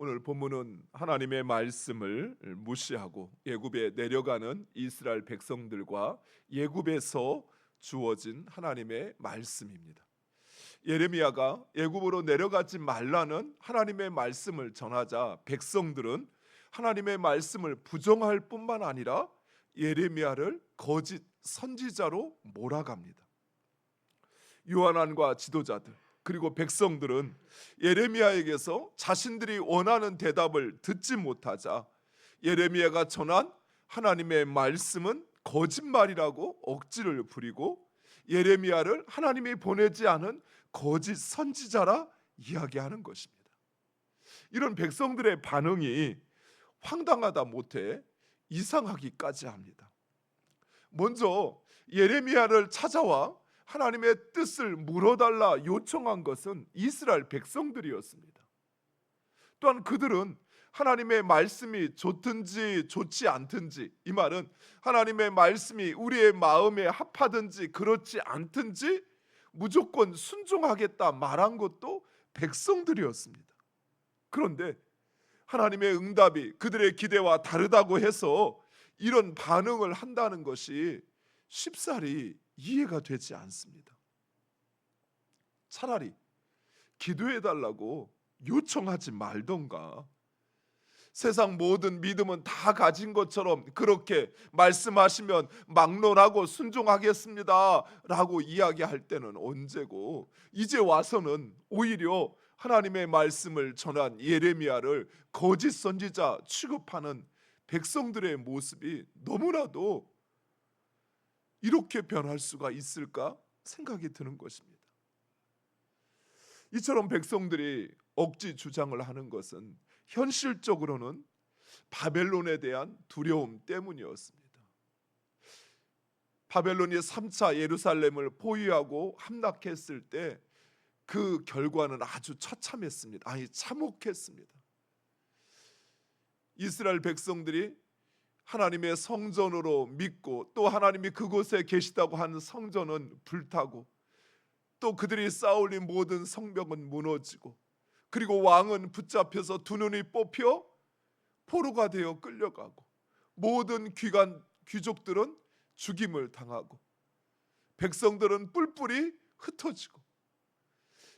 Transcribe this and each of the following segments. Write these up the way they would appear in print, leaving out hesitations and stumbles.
오늘 본문은 하나님의 말씀을 무시하고 애굽에 내려가는 이스라엘 백성들과 애굽에서 주어진 하나님의 말씀입니다. 예레미야가 애굽으로 내려가지 말라는 하나님의 말씀을 전하자 백성들은 하나님의 말씀을 부정할 뿐만 아니라 예레미야를 거짓 선지자로 몰아갑니다. 요한안과 지도자들 그리고 백성들은 예레미야에게서 자신들이 원하는 대답을 듣지 못하자 예레미야가 전한 하나님의 말씀은 거짓말이라고 억지를 부리고 예레미야를 하나님이 보내지 않은 거짓 선지자라 이야기하는 것입니다. 이런 백성들의 반응이 황당하다 못해 이상하기까지 합니다. 먼저 예레미야를 찾아와 하나님의 뜻을 물어달라 요청한 것은 이스라엘 백성들이었습니다. 또한 그들은 하나님의 말씀이 좋든지 좋지 않든지, 이 말은 하나님의 말씀이 우리의 마음에 합하든지 그렇지 않든지 무조건 순종하겠다 말한 것도 백성들이었습니다. 그런데 하나님의 응답이 그들의 기대와 다르다고 해서 이런 반응을 한다는 것이 쉽사리 이해가 되지 않습니다. 차라리 기도해달라고 요청하지 말던가, 세상 모든 믿음은 다 가진 것처럼 그렇게 말씀하시면 막론하고 순종하겠습니다 라고 이야기할 때는 언제고, 이제 와서는 오히려 하나님의 말씀을 전한 예레미야를 거짓 선지자 취급하는 백성들의 모습이 너무나도 이렇게 변할 수가 있을까 생각이 드는 것입니다. 이처럼 백성들이 억지 주장을 하는 것은 현실적으로는 바벨론에 대한 두려움 때문이었습니다. 바벨론이 3차 예루살렘을 포위하고 함락했을 때 그 결과는 아주 처참했습니다. 아니 참혹했습니다. 이스라엘 백성들이 하나님의 성전으로 믿고 또 하나님이 그곳에 계시다고 하는 성전은 불타고 또 그들이 쌓아올린 모든 성벽은 무너지고 그리고 왕은 붙잡혀서 두 눈이 뽑혀 포로가 되어 끌려가고 모든 귀족들은 죽임을 당하고 백성들은 뿔뿔이 흩어지고,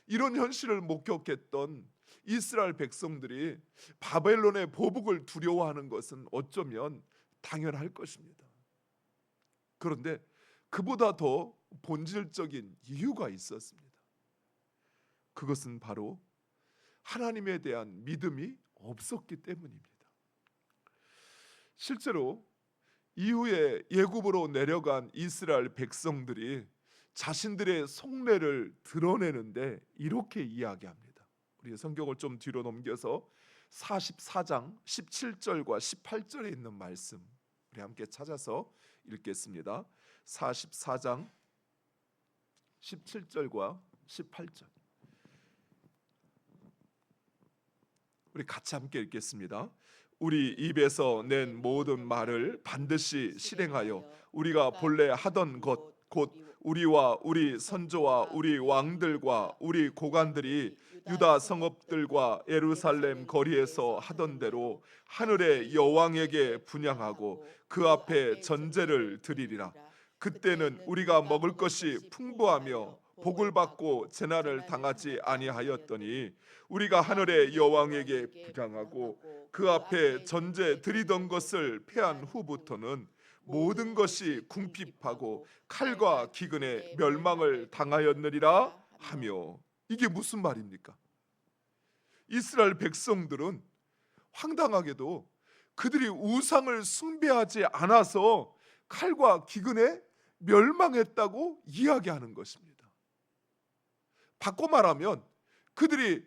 이런 현실을 목격했던 이스라엘 백성들이 바벨론의 보복을 두려워하는 것은 어쩌면 당연할 것입니다. 그런데 그보다 더 본질적인 이유가 있었습니다. 그것은 바로 하나님에 대한 믿음이 없었기 때문입니다. 실제로 이후에 애굽으로 내려간 이스라엘 백성들이 자신들의 속내를 드러내는데 이렇게 이야기합니다. 우리 성경을 좀 뒤로 넘겨서 44장 17절과 18절에 있는 말씀 우리 함께 찾아서 읽겠습니다. 44장 17절과 18절 우리 같이 함께 읽겠습니다. 우리 입에서 낸 모든 말을 반드시 실행하여 우리가 본래 하던 것 곧 우리와 우리 선조와 우리 왕들과 우리 고관들이 유다 성읍들과 예루살렘 거리에서 하던 대로 하늘의 여왕에게 분향하고 그 앞에 전제를 드리리라. 그때는 우리가 먹을 것이 풍부하며 복을 받고 재난을 당하지 아니하였더니 우리가 하늘의 여왕에게 분향하고 그 앞에 전제 드리던 것을 패한 후부터는 모든 것이 궁핍하고 칼과 기근에 멸망을 당하였느니라 하며. 이게 무슨 말입니까? 이스라엘 백성들은 황당하게도 그들이 우상을 숭배하지 않아서 칼과 기근에 멸망했다고 이야기하는 것입니다. 바꿔 말하면 그들이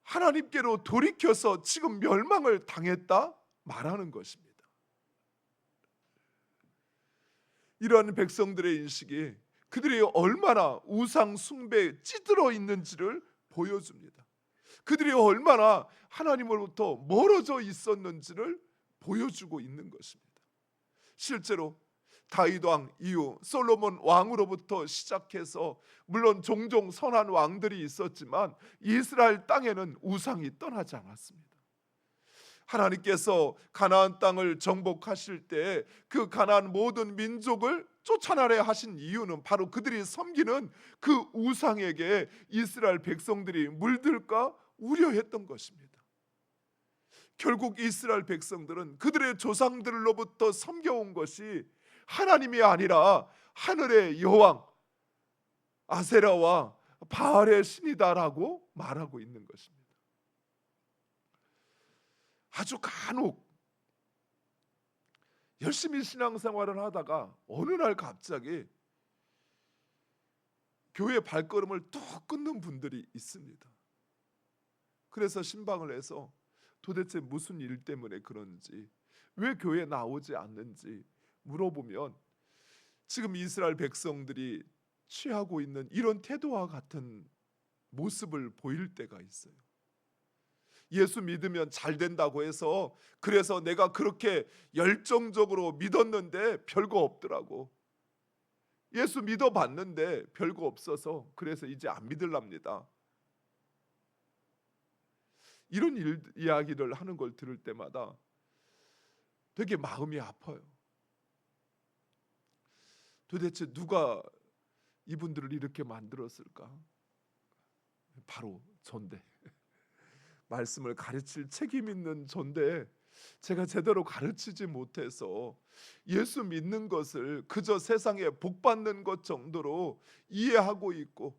하나님께로 돌이켜서 지금 멸망을 당했다 말하는 것입니다. 이러한 백성들의 인식이 그들이 얼마나 우상 숭배에 찌들어 있는지를 보여줍니다. 그들이 얼마나 하나님으로부터 멀어져 있었는지를 보여주고 있는 것입니다. 실제로 다윗 왕 이후 솔로몬 왕으로부터 시작해서 물론 종종 선한 왕들이 있었지만 이스라엘 땅에는 우상이 떠나지 않았습니다. 하나님께서 가나안 땅을 정복하실 때 그 가나안 모든 민족을 쫓아내려 하신 이유는 바로 그들이 섬기는 그 우상에게 이스라엘 백성들이 물들까 우려했던 것입니다. 결국 이스라엘 백성들은 그들의 조상들로부터 섬겨온 것이 하나님이 아니라 하늘의 여왕 아세라와 바알의 신이다라고 말하고 있는 것입니다. 아주 간혹 열심히 신앙생활을 하다가 어느 날 갑자기 교회 발걸음을 뚝 끊는 분들이 있습니다. 그래서 신방을 해서 도대체 무슨 일 때문에 그런지, 왜 교회에 나오지 않는지 물어보면 지금 이스라엘 백성들이 취하고 있는 이런 태도와 같은 모습을 보일 때가 있어요. 예수 믿으면 잘 된다고 해서 그래서 내가 그렇게 열정적으로 믿었는데 별거 없더라고. 예수 믿어봤는데 별거 없어서 그래서 이제 안 믿을랍니다. 이런 이야기를 하는 걸 들을 때마다 되게 마음이 아파요. 도대체 누가 이분들을 이렇게 만들었을까? 바로 전대. 말씀을 가르칠 책임 있는 전데 제가 제대로 가르치지 못해서 예수 믿는 것을 그저 세상에 복 받는 것 정도로 이해하고 있고,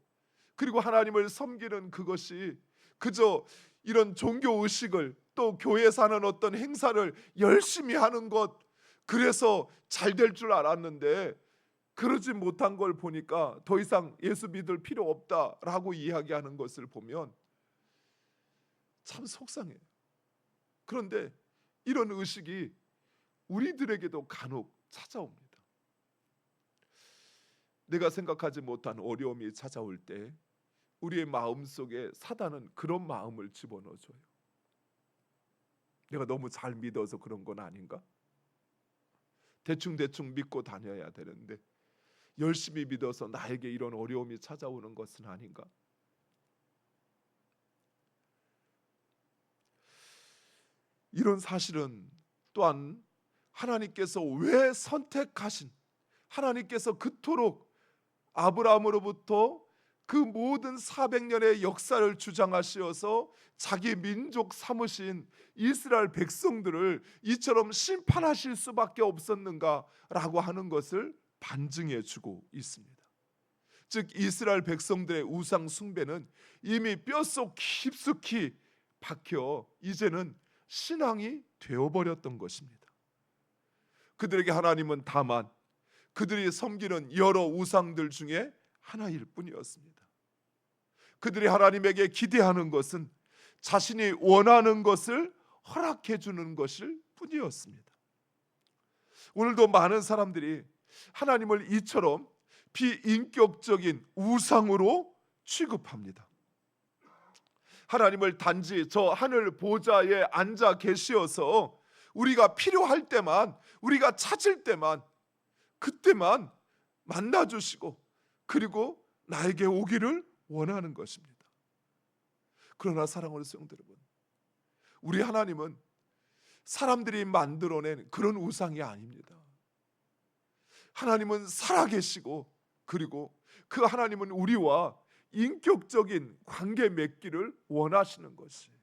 그리고 하나님을 섬기는 그것이 그저 이런 종교 의식을, 또 교회 사는 어떤 행사를 열심히 하는 것, 그래서 잘 될 줄 알았는데 그러지 못한 걸 보니까 더 이상 예수 믿을 필요 없다라고 이야기하는 것을 보면 참 속상해요. 그런데 이런 의식이 우리들에게도 간혹 찾아옵니다. 내가 생각하지 못한 어려움이 찾아올 때 우리의 마음속에 사단은 그런 마음을 집어넣어줘요. 내가 너무 잘 믿어서 그런 건 아닌가? 대충 믿고 다녀야 되는데 열심히 믿어서 나에게 이런 어려움이 찾아오는 것은 아닌가? 이런 사실은 또한 하나님께서 왜 선택하신, 하나님께서 그토록 아브라함으로부터 그 모든 400년의 역사를 주장하시어서 자기 민족 삼으신 이스라엘 백성들을 이처럼 심판하실 수밖에 없었는가라고 하는 것을 반증해 주고 있습니다. 즉 이스라엘 백성들의 우상 숭배는 이미 뼛속 깊숙이 박혀 이제는 신앙이 되어버렸던 것입니다. 그들에게 하나님은 다만 그들이 섬기는 여러 우상들 중에 하나일 뿐이었습니다. 그들이 하나님에게 기대하는 것은 자신이 원하는 것을 허락해 주는 것일 뿐이었습니다. 오늘도 많은 사람들이 하나님을 이처럼 비인격적인 우상으로 취급합니다. 하나님을 단지 저 하늘 보좌에 앉아 계시어서 우리가 필요할 때만, 우리가 찾을 때만, 그때만 만나주시고 그리고 나에게 오기를 원하는 것입니다. 그러나 사랑하는 성도 여러분, 우리 하나님은 사람들이 만들어낸 그런 우상이 아닙니다. 하나님은 살아계시고 그리고 그 하나님은 우리와 인격적인 관계 맺기를 원하시는 것이에요.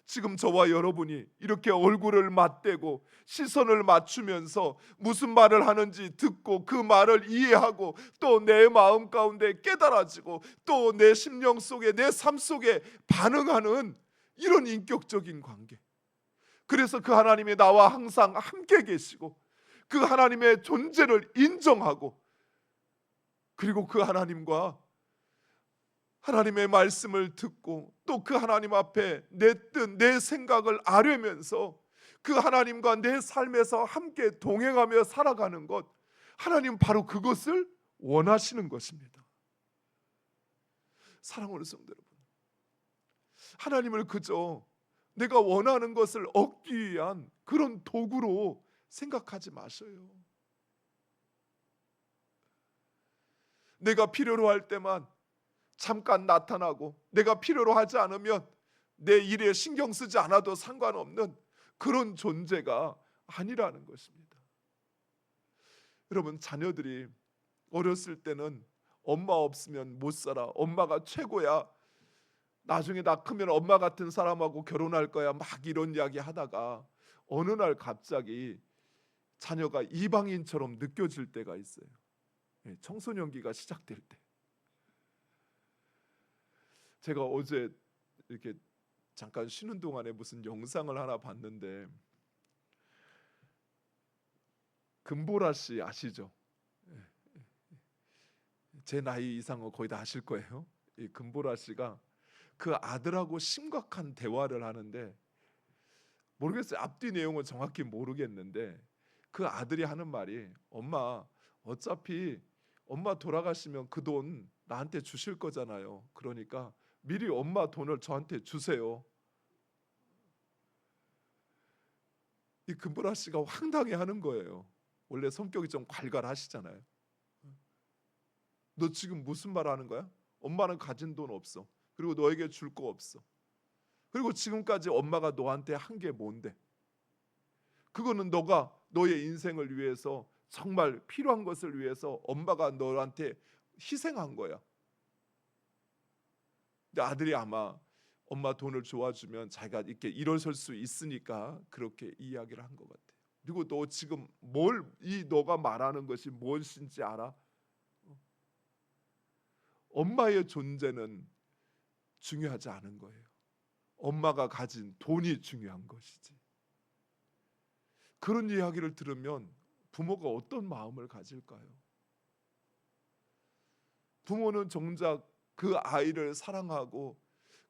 지금 저와 여러분이 이렇게 얼굴을 맞대고 시선을 맞추면서 무슨 말을 하는지 듣고 그 말을 이해하고 또 내 마음 가운데 깨달아지고 또 내 심령 속에, 내 삶 속에 반응하는 이런 인격적인 관계, 그래서 그 하나님이 나와 항상 함께 계시고 그 하나님의 존재를 인정하고 그리고 그 하나님과 하나님의 말씀을 듣고 또 그 하나님 앞에 내 뜻, 내 생각을 아뢰면서 그 하나님과 내 삶에서 함께 동행하며 살아가는 것, 하나님 바로 그것을 원하시는 것입니다. 사랑하는 성도 여러분, 하나님을 그저 내가 원하는 것을 얻기 위한 그런 도구로 생각하지 마셔요. 내가 필요로 할 때만 잠깐 나타나고 내가 필요로 하지 않으면 내 일에 신경 쓰지 않아도 상관없는 그런 존재가 아니라는 것입니다. 여러분, 자녀들이 어렸을 때는 엄마 없으면 못 살아, 엄마가 최고야, 나중에 나 크면 엄마 같은 사람하고 결혼할 거야, 막 이런 이야기 하다가 어느 날 갑자기 자녀가 이방인처럼 느껴질 때가 있어요. 청소년기가 시작될 때. 제가 어제 이렇게 잠깐 쉬는 동안에 무슨 영상을 하나 봤는데, 금보라 씨 아시죠? 제 나이 이상은 거의 다 아실 거예요. 이 금보라 씨가 그 아들하고 심각한 대화를 하는데, 모르겠어요. 앞뒤 내용은 정확히 모르겠는데 그 아들이 하는 말이, 엄마, 어차피 엄마 돌아가시면 그 돈 나한테 주실 거잖아요. 그러니까 미리 엄마 돈을 저한테 주세요. 이 금보라 씨가 황당해 하는 거예요. 원래 성격이 좀 괄괄하시잖아요. 너 지금 무슨 말 하는 거야? 엄마는 가진 돈 없어. 그리고 너에게 줄 거 없어. 그리고 지금까지 엄마가 너한테 한 게 뭔데? 그거는 너가 너의 인생을 위해서, 정말 필요한 것을 위해서 엄마가 너한테 희생한 거야. 근데 아들이 아마 엄마 돈을 줘주면 자기가 이렇게 일어설 수 있으니까 그렇게 이야기를 한 것 같아요. 그리고 너 지금 너가 말하는 것이 무엇인지 알아? 엄마의 존재는 중요하지 않은 거예요. 엄마가 가진 돈이 중요한 것이지. 그런 이야기를 들으면 부모가 어떤 마음을 가질까요? 부모는 정작 그 아이를 사랑하고,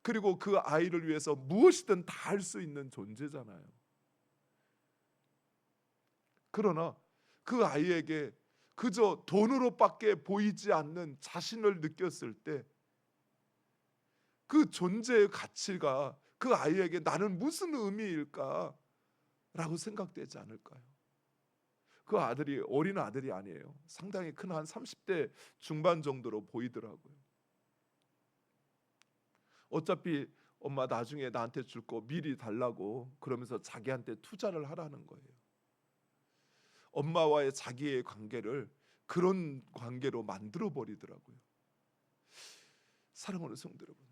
그리고 그 아이를 위해서 무엇이든 다 할 수 있는 존재잖아요. 그러나 그 아이에게 그저 돈으로밖에 보이지 않는 자신을 느꼈을 때, 그 존재의 가치가 그 아이에게 나는 무슨 의미일까? 라고 생각되지 않을까요? 그 아들이 어린 아들이 아니에요. 상당히 큰, 한 30대 중반 정도로 보이더라고요. 어차피 엄마 나중에 나한테 줄 거 미리 달라고 그러면서 자기한테 투자를 하라는 거예요. 엄마와의 자기의 관계를 그런 관계로 만들어 버리더라고요. 사랑하는 성도 여러분,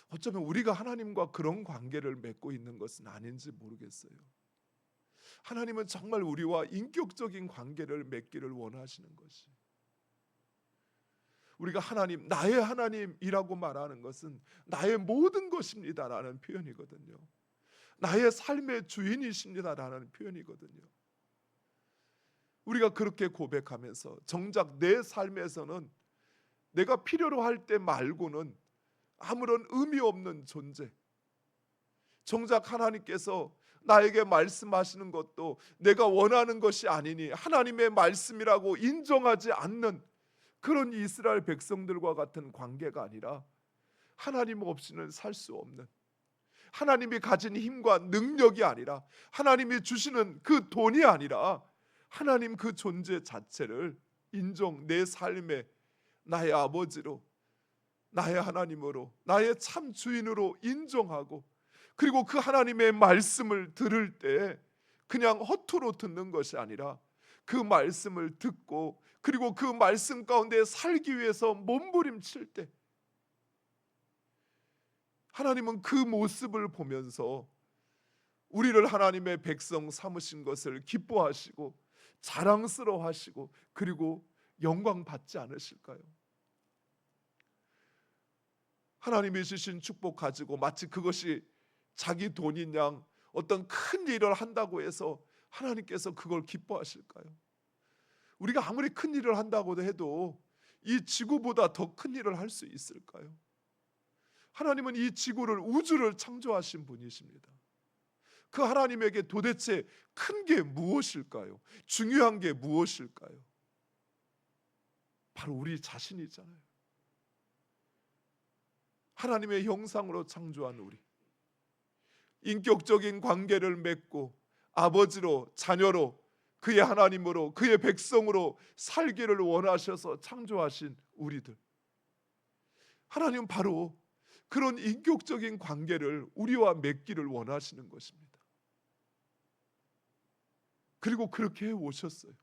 어쩌면 우리가 하나님과 그런 관계를 맺고 있는 것은 아닌지 모르겠어요. 하나님은 정말 우리와 인격적인 관계를 맺기를 원하시는 것이, 우리가 하나님, 나의 하나님이라고 말하는 것은 나의 모든 것입니다라는 표현이거든요. 나의 삶의 주인이십니다라는 표현이거든요. 우리가 그렇게 고백하면서 정작 내 삶에서는 내가 필요로 할 때 말고는 아무런 의미 없는 존재, 정작 하나님께서 나에게 말씀하시는 것도 내가 원하는 것이 아니니 하나님의 말씀이라고 인정하지 않는 그런 이스라엘 백성들과 같은 관계가 아니라, 하나님 없이는 살 수 없는, 하나님이 가진 힘과 능력이 아니라, 하나님이 주시는 그 돈이 아니라 하나님 그 존재 자체를 내 삶에 나의 아버지로, 나의 하나님으로, 나의 참 주인으로 인정하고, 그리고 그 하나님의 말씀을 들을 때 그냥 허투루 듣는 것이 아니라 그 말씀을 듣고, 그리고 그 말씀 가운데 살기 위해서 몸부림칠 때, 하나님은 그 모습을 보면서 우리를 하나님의 백성 삼으신 것을 기뻐하시고 자랑스러워하시고, 그리고 영광 받지 않으실까요? 하나님이 주신 축복 가지고 마치 그것이 자기 돈인 양 어떤 큰 일을 한다고 해서 하나님께서 그걸 기뻐하실까요? 우리가 아무리 큰 일을 한다고 해도 이 지구보다 더 큰 일을 할 수 있을까요? 하나님은 이 지구를, 우주를 창조하신 분이십니다. 그 하나님에게 도대체 큰 게 무엇일까요? 중요한 게 무엇일까요? 바로 우리 자신이잖아요. 하나님의 형상으로 창조한 우리, 인격적인 관계를 맺고 아버지로, 자녀로, 그의 하나님으로, 그의 백성으로 살기를 원하셔서 창조하신 우리들, 하나님은 바로 그런 인격적인 관계를 우리와 맺기를 원하시는 것입니다. 그리고 그렇게 해 오셨어요.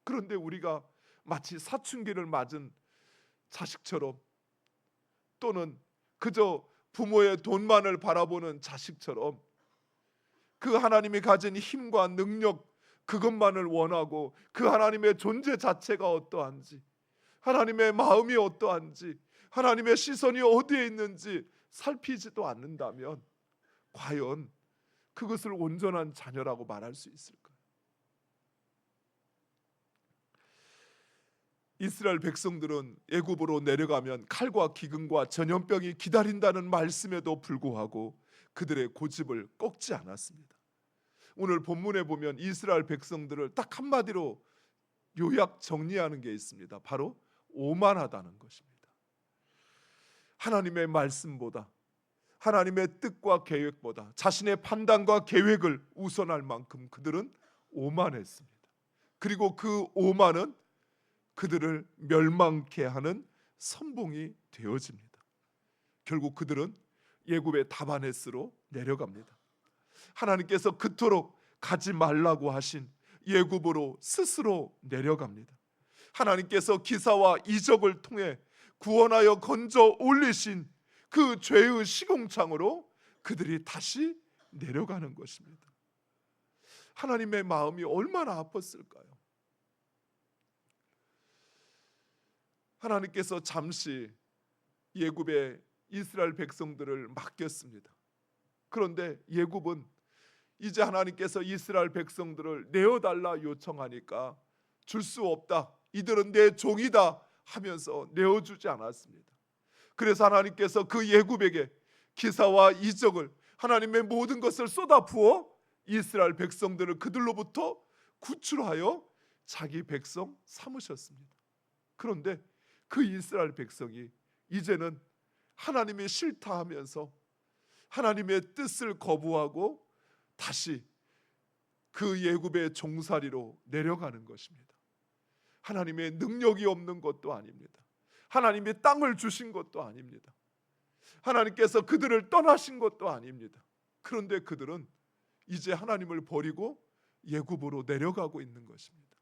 그런데 우리가 마치 사춘기를 맞은 자식처럼, 또는 그저 부모의 돈만을 바라보는 자식처럼 그 하나님이 가진 힘과 능력, 그것만을 원하고 그 하나님의 존재 자체가 어떠한지, 하나님의 마음이 어떠한지, 하나님의 시선이 어디에 있는지 살피지도 않는다면 과연 그것을 온전한 자녀라고 말할 수 있을까요? 이스라엘 백성들은 애굽으로 내려가면 칼과 기근과 전염병이 기다린다는 말씀에도 불구하고 그들의 고집을 꺾지 않았습니다. 오늘 본문에 보면 이스라엘 백성들을 딱 한마디로 요약 정리하는 게 있습니다. 바로 오만하다는 것입니다. 하나님의 말씀보다, 하나님의 뜻과 계획보다 자신의 판단과 계획을 우선할 만큼 그들은 오만했습니다. 그리고 그 오만은 그들을 멸망케 하는 선봉이 되어집니다. 결국 그들은 예굽의 다바네스로 내려갑니다. 하나님께서 그토록 가지 말라고 하신 예굽으로 스스로 내려갑니다. 하나님께서 기사와 이적을 통해 구원하여 건져 올리신 그 죄의 시궁창으로 그들이 다시 내려가는 것입니다. 하나님의 마음이 얼마나 아팠을까요? 하나님께서 잠시 예굽의 이스라엘 백성들을 맡겼습니다. 그런데 예굽은 이제 하나님께서 이스라엘 백성들을 내어달라 요청하니까 줄 수 없다, 이들은 내 종이다 하면서 내어주지 않았습니다. 그래서 하나님께서 그 예굽에게 기사와 이적을, 하나님의 모든 것을 쏟아부어 이스라엘 백성들을 그들로부터 구출하여 자기 백성 삼으셨습니다. 그런데 그 이스라엘 백성이 이제는 하나님이 싫다 하면서 하나님의 뜻을 거부하고 다시 그 예굽의 종살이로 내려가는 것입니다. 하나님의 능력이 없는 것도 아닙니다. 하나님이 땅을 주신 것도 아닙니다. 하나님께서 그들을 떠나신 것도 아닙니다. 그런데 그들은 이제 하나님을 버리고 예굽으로 내려가고 있는 것입니다.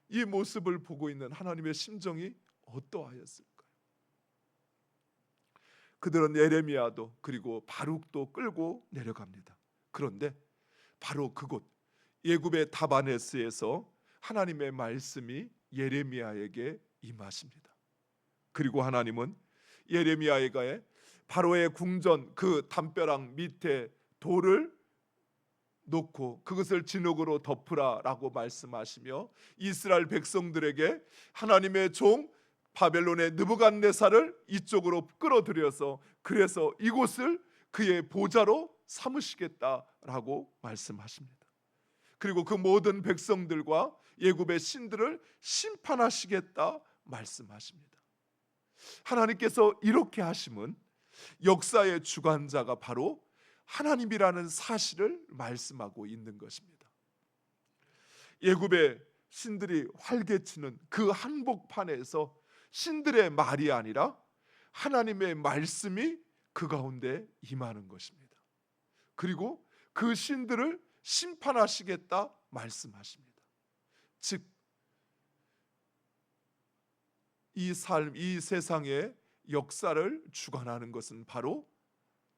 이 모습을 보고 있는 하나님의 심정이 어떠하였을까요? 그들은 예레미야도 그리고 바룩도 끌고 내려갑니다. 그런데 바로 그곳 예굽의 다바네스에서 하나님의 말씀이 예레미야에게 임하십니다. 그리고 하나님은 예레미야에게 바로의 궁전 그 담벼락 밑에 돌을 놓고 그것을 진흙으로 덮으라라고 말씀하시며 이스라엘 백성들에게 하나님의 종 바벨론의 느부갓네살을 이쪽으로 끌어들여서 그래서 이곳을 그의 보좌로 삼으시겠다라고 말씀하십니다. 그리고 그 모든 백성들과 예굽의 신들을 심판하시겠다 말씀하십니다. 하나님께서 이렇게 하심은 역사의 주관자가 바로 하나님이라는 사실을 말씀하고 있는 것입니다. 예굽의 신들이 활개치는 그 한복판에서 신들의 말이 아니라 하나님의 말씀이 그 가운데 임하는 것입니다. 그리고 그 신들을 심판하시겠다 말씀하십니다. 즉, 이 삶, 이 세상의 역사를 주관하는 것은 바로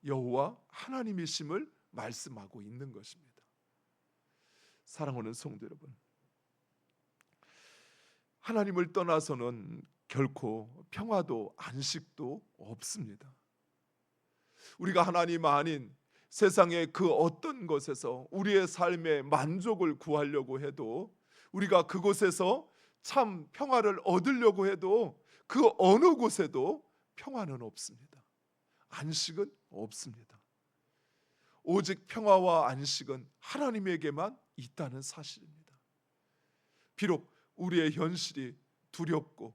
여호와 하나님이심을 말씀하고 있는 것입니다. 사랑하는 성도 여러분, 하나님을 떠나서는 결코 평화도 안식도 없습니다. 우리가 하나님 아닌 세상의 그 어떤 것에서 우리의 삶의 만족을 구하려고 해도, 우리가 그곳에서 참 평화를 얻으려고 해도 그 어느 곳에도 평화는 없습니다. 안식은 없습니다. 오직 평화와 안식은 하나님에게만 있다는 사실입니다. 비록 우리의 현실이 두렵고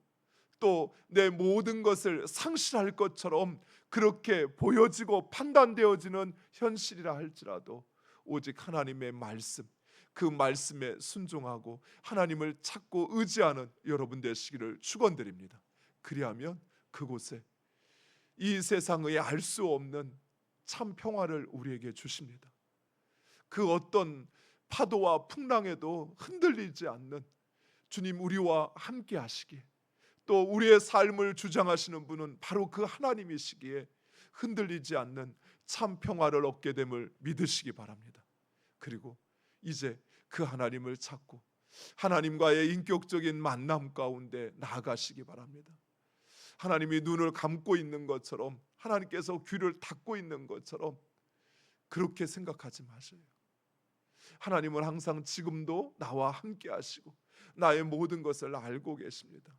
또 내 모든 것을 상실할 것처럼 그렇게 보여지고 판단되어지는 현실이라 할지라도 오직 하나님의 말씀, 그 말씀에 순종하고 하나님을 찾고 의지하는 여러분 되시기를 축원드립니다. 그리하면 그곳에 이 세상의 알 수 없는 참 평화를 우리에게 주십니다. 그 어떤 파도와 풍랑에도 흔들리지 않는 주님 우리와 함께 하시기에, 또 우리의 삶을 주장하시는 분은 바로 그 하나님이시기에 흔들리지 않는 참 평화를 얻게 됨을 믿으시기 바랍니다. 그리고 이제 그 하나님을 찾고 하나님과의 인격적인 만남 가운데 나아가시기 바랍니다. 하나님이 눈을 감고 있는 것처럼, 하나님께서 귀를 닫고 있는 것처럼 그렇게 생각하지 마세요. 하나님은 항상 지금도 나와 함께 하시고 나의 모든 것을 알고 계십니다.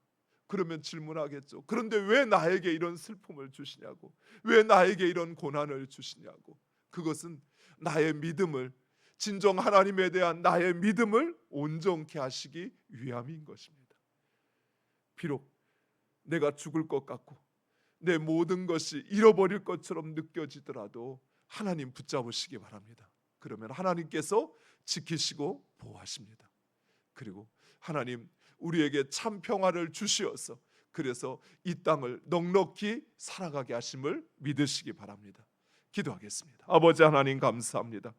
그러면 질문하겠죠. 그런데 왜 나에게 이런 슬픔을 주시냐고, 왜 나에게 이런 고난을 주시냐고. 그것은 나의 믿음을, 진정 하나님에 대한 나의 믿음을 온전케 하시기 위함인 것입니다. 비록 내가 죽을 것 같고 내 모든 것이 잃어버릴 것처럼 느껴지더라도 하나님 붙잡으시기 바랍니다. 그러면 하나님께서 지키시고 보호하십니다. 그리고 하나님 우리에게 참 평화를 주시어서 그래서 이 땅을 넉넉히 살아가게 하심을 믿으시기 바랍니다. 기도하겠습니다. 아버지 하나님 감사합니다.